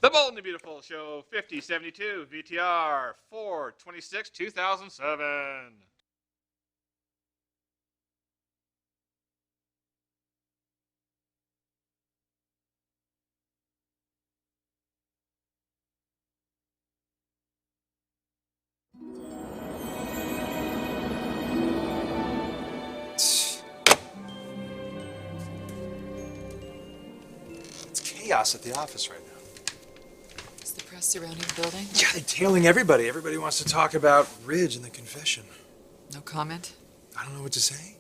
The Bold and the Beautiful Show 5072 VTR 4/26/2007. It's chaos at the office right now. Is the press surrounding the building? Yeah, they're tailing everybody. Everybody wants to talk about Ridge and the confession. No comment? I don't know what to say.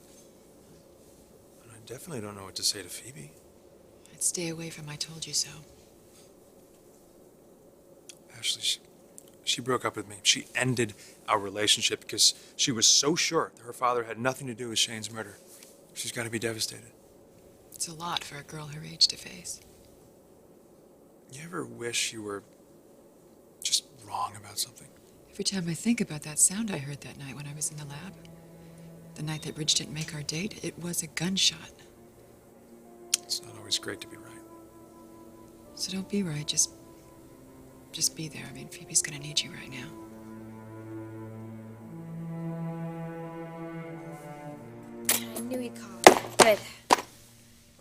And I definitely don't know what to say to Phoebe. I'd stay away from I told you so. Ashley, she broke up with me. She ended our relationship because she was so sure that her father had nothing to do with Shane's murder. She's got to be devastated. It's a lot for a girl her age to face. You ever wish you were just wrong about something? Every time I think about that sound I heard that night when I was in the lab, the night that Ridge didn't make our date, it was a gunshot. It's not always great to be right. So don't be right, just be there. I mean, Phoebe's gonna need you right now. I knew he'd call. Good.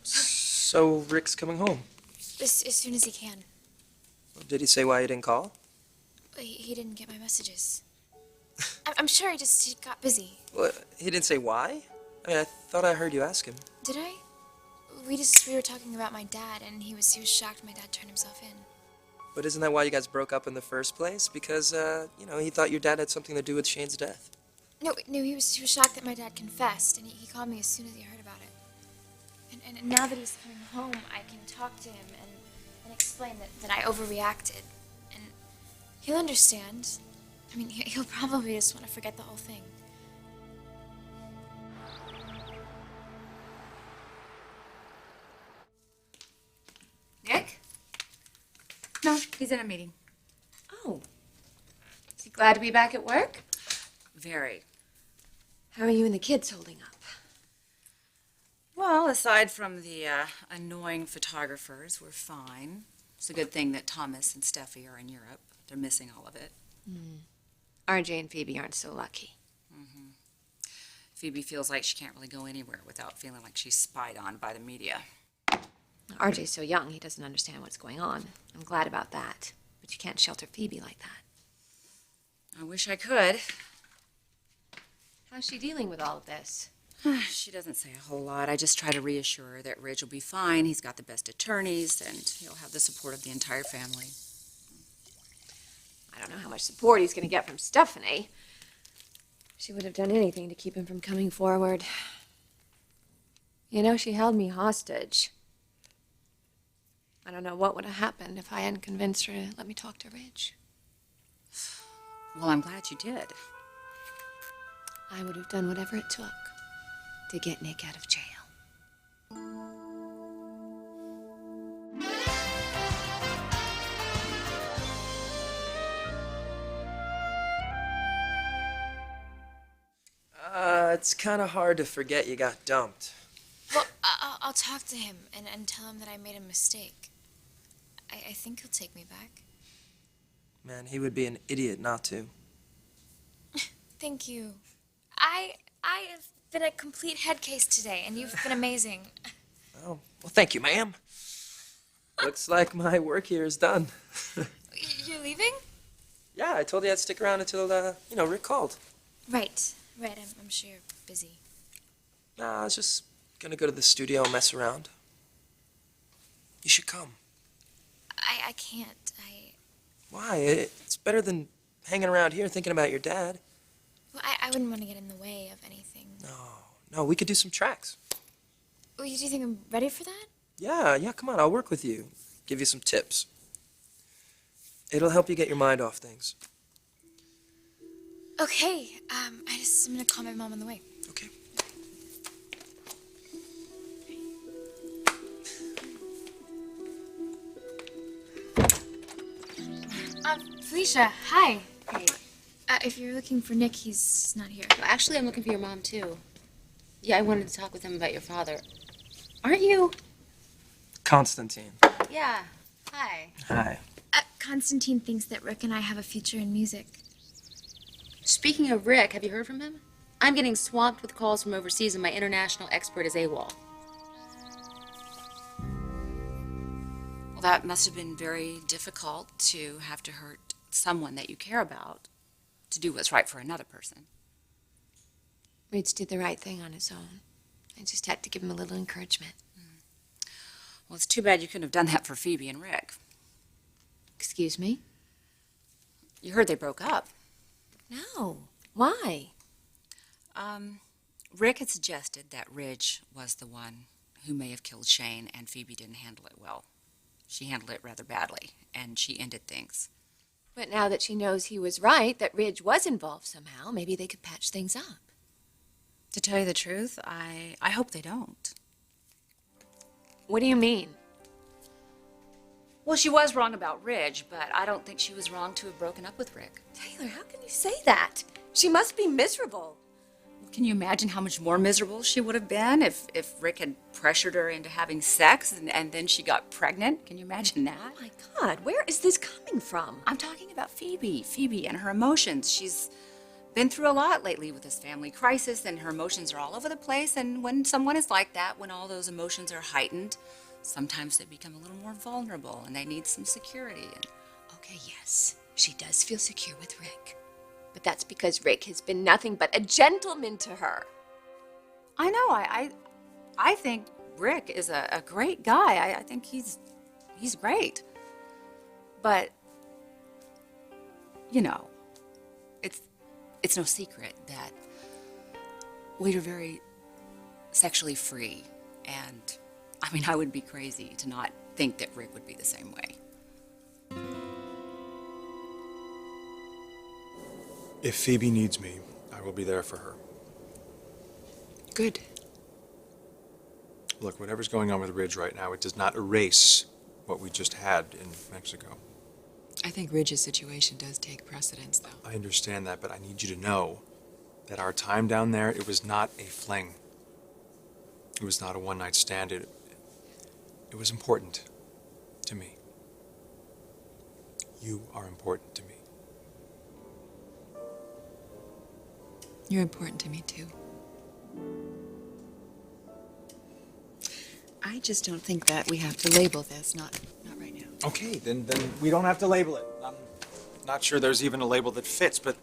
So Rick's coming home. As soon as he can. Did he say why he didn't call? He didn't get my messages. I'm sure he got busy. Well, he didn't say why? I mean, I thought I heard you ask him. Did I? We were talking about my dad, and he was shocked my dad turned himself in. But isn't that why you guys broke up in the first place? Because, he thought your dad had something to do with Shane's death. No, he was shocked that my dad confessed, and he called me as soon as he heard about it. And now that he's coming home, I can talk to him and explain that I overreacted. And he'll understand. I mean, he'll probably just want to forget the whole thing. Nick? No, he's in a meeting. Oh. Is he glad to be back at work? Very. How are you and the kids holding up? Well, aside from the annoying photographers, we're fine. It's a good thing that Thomas and Steffi are in Europe. They're missing all of it. RJ and Phoebe aren't so lucky. Phoebe feels like she can't really go anywhere without feeling like she's spied on by the media. RJ's so young, he doesn't understand what's going on. I'm glad about that. But you can't shelter Phoebe like that. I wish I could. How's she dealing with all of this? She doesn't say a whole lot. I just try to reassure her that Ridge will be fine. He's got the best attorneys, and he'll have the support of the entire family. I don't know how much support he's going to get from Stephanie. She would have done anything to keep him from coming forward. You know, she held me hostage. I don't know what would have happened if I hadn't convinced her to let me talk to Ridge. Well, I'm glad you did. I would have done whatever it took to get Nick out of jail. It's kind of hard to forget you got dumped. Well, I'll talk to him and tell him that I made a mistake. I think he'll take me back. Man, he would be an idiot not to. Thank you. I have been a complete head case today, and you've been amazing. Oh, well, thank you, ma'am. Looks like my work here is done. You're leaving? Yeah, I told you I'd stick around until, Rick called. Right. I'm sure you're busy. Nah, I was just gonna go to the studio and mess around. You should come. I can't. Why? It's better than hanging around here thinking about your dad. Well, I wouldn't want to get in the way of anything. No, we could do some tracks. Well, do you think I'm ready for that? Yeah, come on, I'll work with you. Give you some tips. It'll help you get your mind off things. Okay. I'm gonna call my mom on the way. Okay. Felicia, hi. Hey. If you're looking for Nick, he's not here. Well, actually, I'm looking for your mom, too. Yeah, I wanted to talk with him about your father. Aren't you? Constantine. Yeah. Hi. Hi. Constantine thinks that Rick and I have a future in music. Speaking of Rick, have you heard from him? I'm getting swamped with calls from overseas and my international expert is AWOL. Well, that must have been very difficult to have to hurt someone that you care about to do what's right for another person. Ridge did the right thing on his own. I just had to give him a little encouragement. Well, it's too bad you couldn't have done that for Phoebe and Rick. Excuse me? You heard they broke up. No. Why? Rick had suggested that Ridge was the one who may have killed Shane, and Phoebe didn't handle it well. She handled it rather badly, and she ended things. But now that she knows he was right, that Ridge was involved somehow, maybe they could patch things up. To tell you the truth, I hope they don't. What do you mean? Well, she was wrong about Ridge, but I don't think she was wrong to have broken up with Rick. Taylor, how can you say that? She must be miserable. Can you imagine how much more miserable she would have been if Rick had pressured her into having sex and then she got pregnant? Can you imagine that? Oh my God, where is this coming from? I'm talking about Phoebe and her emotions. She's been through a lot lately with this family crisis, and her emotions are all over the place. And when someone is like that, when all those emotions are heightened, sometimes they become a little more vulnerable and they need some security. Okay, yes, she does feel secure with Rick. But that's because Rick has been nothing but a gentleman to her. I know. I think Rick is a great guy. I think he's great. But, you know, it's no secret that we're very sexually free. And, I mean, I would be crazy to not think that Rick would be the same way. If Phoebe needs me, I will be there for her. Good. Look, whatever's going on with Ridge right now, it does not erase what we just had in Mexico. I think Ridge's situation does take precedence, though. I understand that, but I need you to know that our time down there, it was not a fling. It was not a one-night stand. It was important to me. You are important to me. You're important to me, too. I just don't think that we have to label this, not right now. Okay, then we don't have to label it. I'm not sure there's even a label that fits, but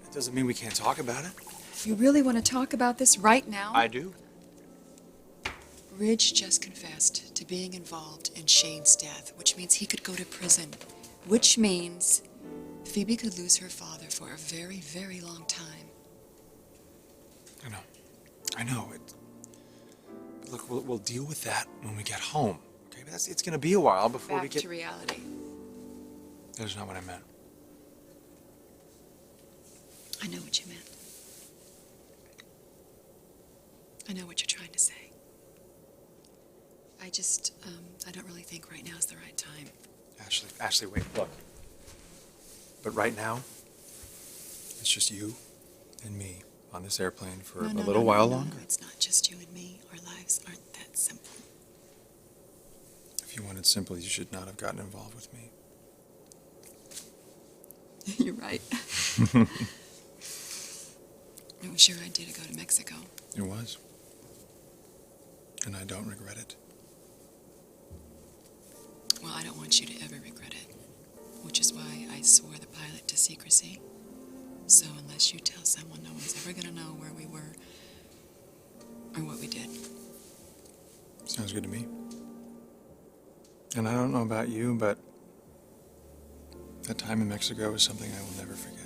it doesn't mean we can't talk about it. You really want to talk about this right now? I do. Ridge just confessed to being involved in Shane's death, which means he could go to prison, which means Phoebe could lose her father for a very, very long time. I know. Look, we'll deal with that when we get home. Okay, but it's going to be a while before we Back get to reality. That's not what I meant. I know what you meant. I know what you're trying to say. I don't really think right now is the right time. Ashley, wait, look. But right now, it's just you and me on this airplane for a little while longer. No, it's not just you and me. Our lives aren't that simple. If you wanted simple, you should not have gotten involved with me. You're right. It was your idea to go to Mexico. It was. And I don't regret it. Well, I don't want you to ever regret it, which is why I swore the pilot to secrecy. So unless you tell someone, no one's ever going to know where we were or what we did. Sounds good to me. And I don't know about you, but that time in Mexico is something I will never forget.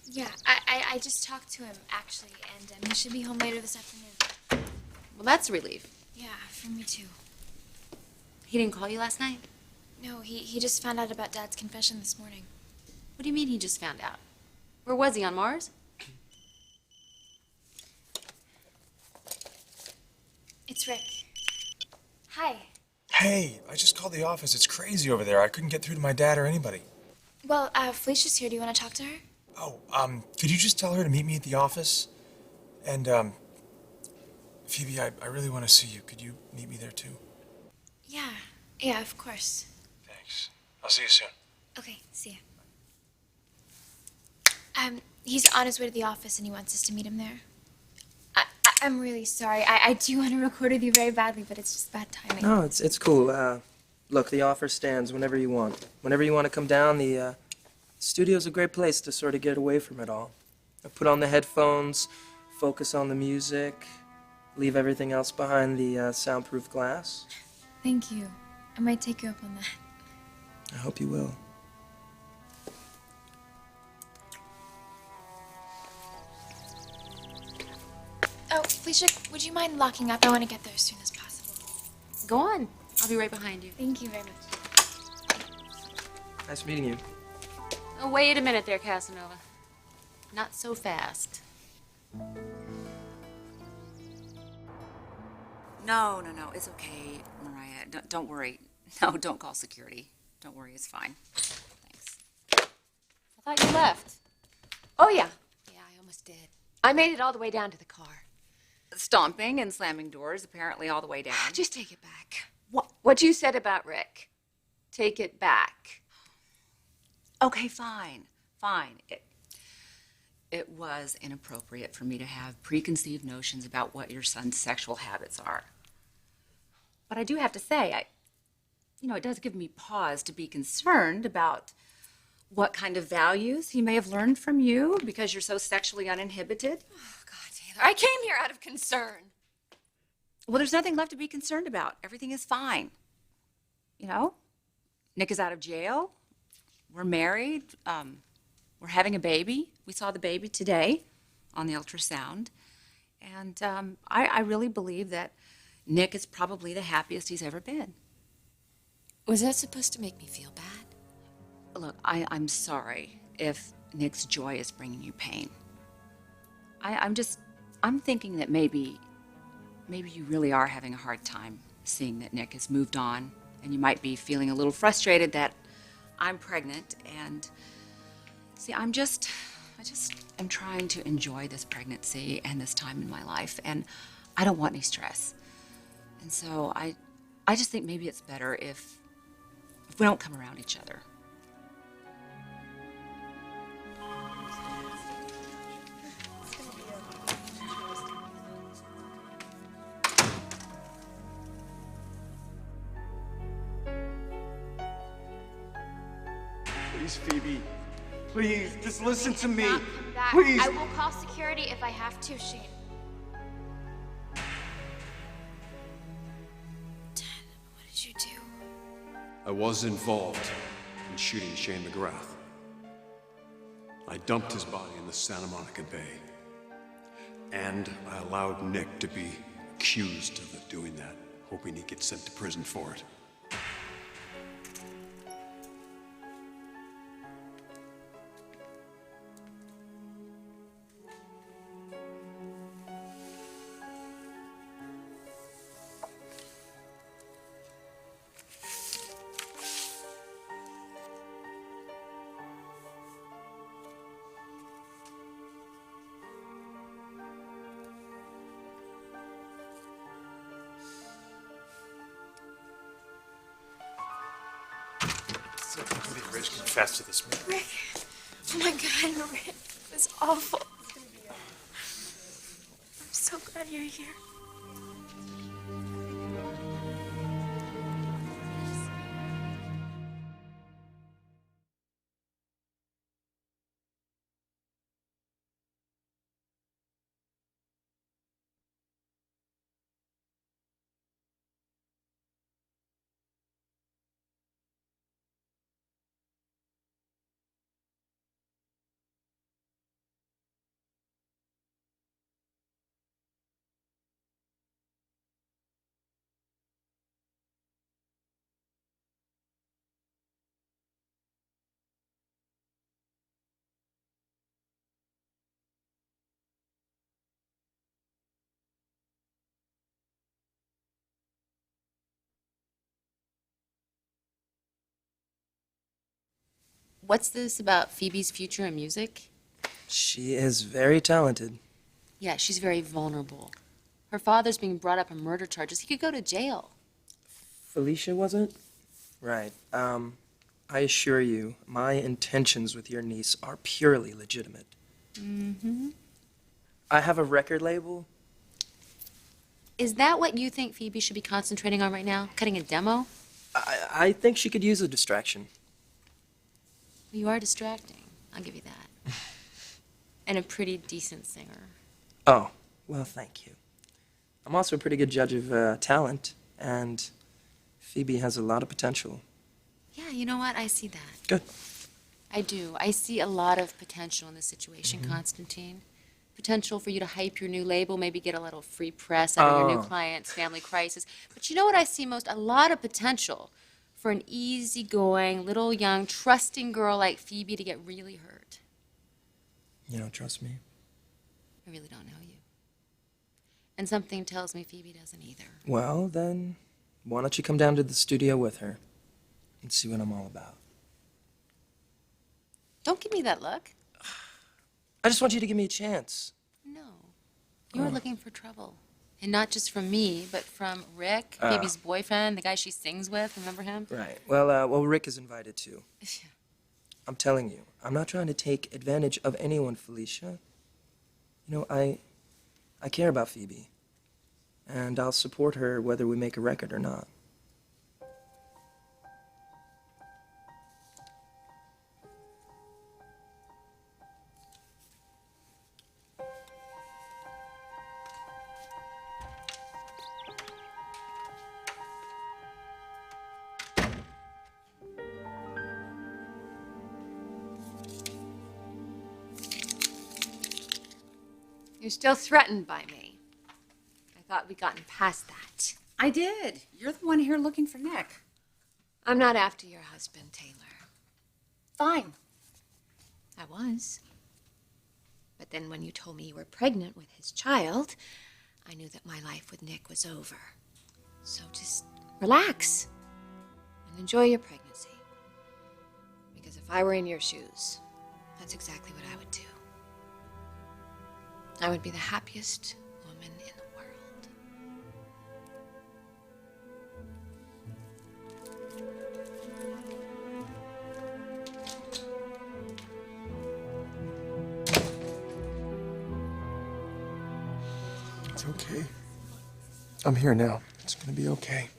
Yeah, I just talked to him, actually, and he should be home later this afternoon. Well, that's a relief. Yeah, for me too. He didn't call you last night? No, he just found out about Dad's confession this morning. What do you mean he just found out? Where was he, on Mars? It's Rick. Hi. Hey, I just called the office. It's crazy over there. I couldn't get through to my dad or anybody. Well, Felicia's here. Do you want to talk to her? Oh, could you just tell her to meet me at the office? And, Phoebe, I really want to see you. Could you meet me there too? Yeah, of course. Thanks. I'll see you soon. Okay, see ya. He's on his way to the office and he wants us to meet him there. I'm really sorry. I do want to record with you very badly, but it's just bad timing. No, it's cool. Look, the offer stands whenever you want. Whenever you want to come down, the studio's a great place to sort of get away from it all. Put on the headphones, focus on the music, leave everything else behind the soundproof glass. Thank you. I might take you up on that. I hope you will. Oh, Felicia, would you mind locking up? I want to get there as soon as possible. Go on. I'll be right behind you. Thank you very much. Nice meeting you. Oh, wait a minute there, Casanova. Not so fast. No. It's okay, Mariah. Don't worry. No, don't call security. Don't worry, it's fine. Thanks. I thought you left. Oh, yeah. Yeah, I almost did. I made it all the way down to the car. Stomping and slamming doors, apparently all the way down. Just take it back. What you said about Rick. Take it back. Okay, fine. It was inappropriate for me to have preconceived notions about what your son's sexual habits are. But I do have to say, it does give me pause to be concerned about what kind of values he may have learned from you because you're so sexually uninhibited. Oh, God, Taylor, I came here out of concern. Well, there's nothing left to be concerned about. Everything is fine. Nick is out of jail. We're married. We're having a baby. We saw the baby today on the ultrasound. And I really believe that Nick is probably the happiest he's ever been. Was that supposed to make me feel bad? Look, I'm sorry if Nick's joy is bringing you pain. I'm thinking that maybe you really are having a hard time seeing that Nick has moved on, and you might be feeling a little frustrated that I'm pregnant, and see, I just am trying to enjoy this pregnancy and this time in my life, and I don't want any stress. And so I just think maybe it's better if we don't come around each other. Please, Phoebe. Please, just listen to me. Come back. Please. I will call security if I have to, Shane. Dad, what did you do? I was involved in shooting Shane McGrath. I dumped his body in the Santa Monica Bay. And I allowed Nick to be accused of doing that, hoping he'd get sent to prison for it. I can't believe Rich confessed to this man. Rick. Oh my God, Rick. It was awful. I'm so glad you're here. What's this about Phoebe's future in music? She is very talented. Yeah, she's very vulnerable. Her father's being brought up on murder charges. He could go to jail. Felicia, wasn't? Right. I assure you, my intentions with your niece are purely legitimate. Mm-hmm. I have a record label. Is that what you think Phoebe should be concentrating on right now? Cutting a demo? I think she could use a distraction. Well, you are distracting. I'll give you that. And a pretty decent singer. Oh, well, thank you. I'm also a pretty good judge of talent, and Phoebe has a lot of potential. Yeah, you know what? I see that. Good. I do. I see a lot of potential in this situation, Constantine. Potential for you to hype your new label, maybe get a little free press out of your new clients, Family Crisis. But you know what I see most? A lot of potential for an easygoing, little young, trusting girl like Phoebe to get really hurt. You don't trust me? I really don't know you. And something tells me Phoebe doesn't either. Well, then, why don't you come down to the studio with her and see what I'm all about? Don't give me that look. I just want you to give me a chance. No. You're looking for trouble. And not just from me, but from Rick, Phoebe's boyfriend, the guy she sings with. Remember him? Right. Well, Rick is invited too. I'm telling you, I'm not trying to take advantage of anyone, Felicia. You know, I care about Phoebe. And I'll support her whether we make a record or not. You're still threatened by me. I thought we'd gotten past that. I did. You're the one here looking for Nick. I'm not after your husband, Taylor. Fine. I was. But then when you told me you were pregnant with his child, I knew that my life with Nick was over. So just relax and enjoy your pregnancy. Because if I were in your shoes, that's exactly what I would do. I would be the happiest woman in the world. It's okay. I'm here now. It's gonna be okay.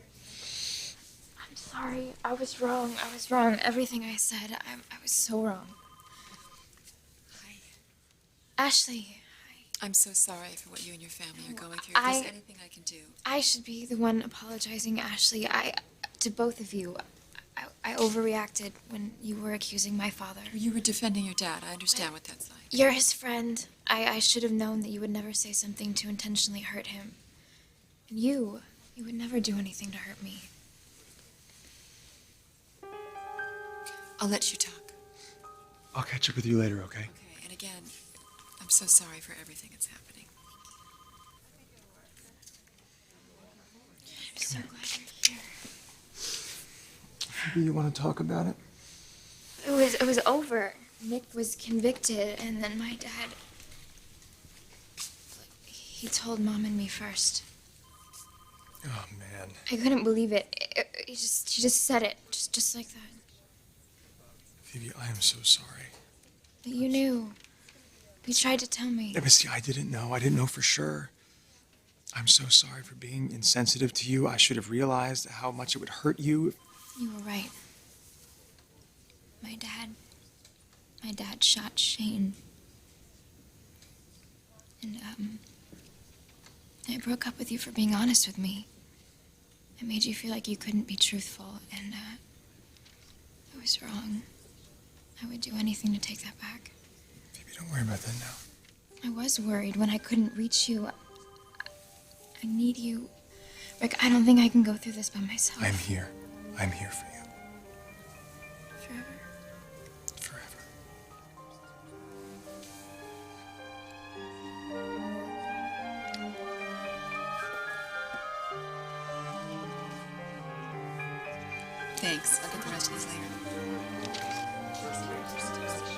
I'm sorry. I was wrong. I was wrong. Everything I said, I was so wrong. Hi. Ashley, I'm so sorry for what you and your family are going through. If there's anything I can do. I should be the one apologizing, Ashley. To both of you. I overreacted when you were accusing my father. You were defending your dad. I understand what that's like. You're his friend. I should have known that you would never say something to intentionally hurt him. And you would never do anything to hurt me. I'll let you talk. I'll catch up with you later, okay? Okay, and again, I'm so sorry for everything that's happening. I'm so glad you're here. Maybe you want to talk about it? It was over. Nick was convicted, and then my dad... He told Mom and me first. Oh, man. I couldn't believe it. He just said it, just like that. Phoebe, I am so sorry. But you knew. You tried to tell me. Yeah, but see, I didn't know. I didn't know for sure. I'm so sorry for being insensitive to you. I should have realized how much it would hurt you. You were right. My dad shot Shane. And, I broke up with you for being honest with me. I made you feel like you couldn't be truthful, and, I was wrong. I would do anything to take that back. Phoebe, don't worry about that now. I was worried when I couldn't reach you. I need you. Rick, I don't think I can go through this by myself. I'm here. I'm here for you. Forever. Forever. Thanks. I'll get the rest of these later. Still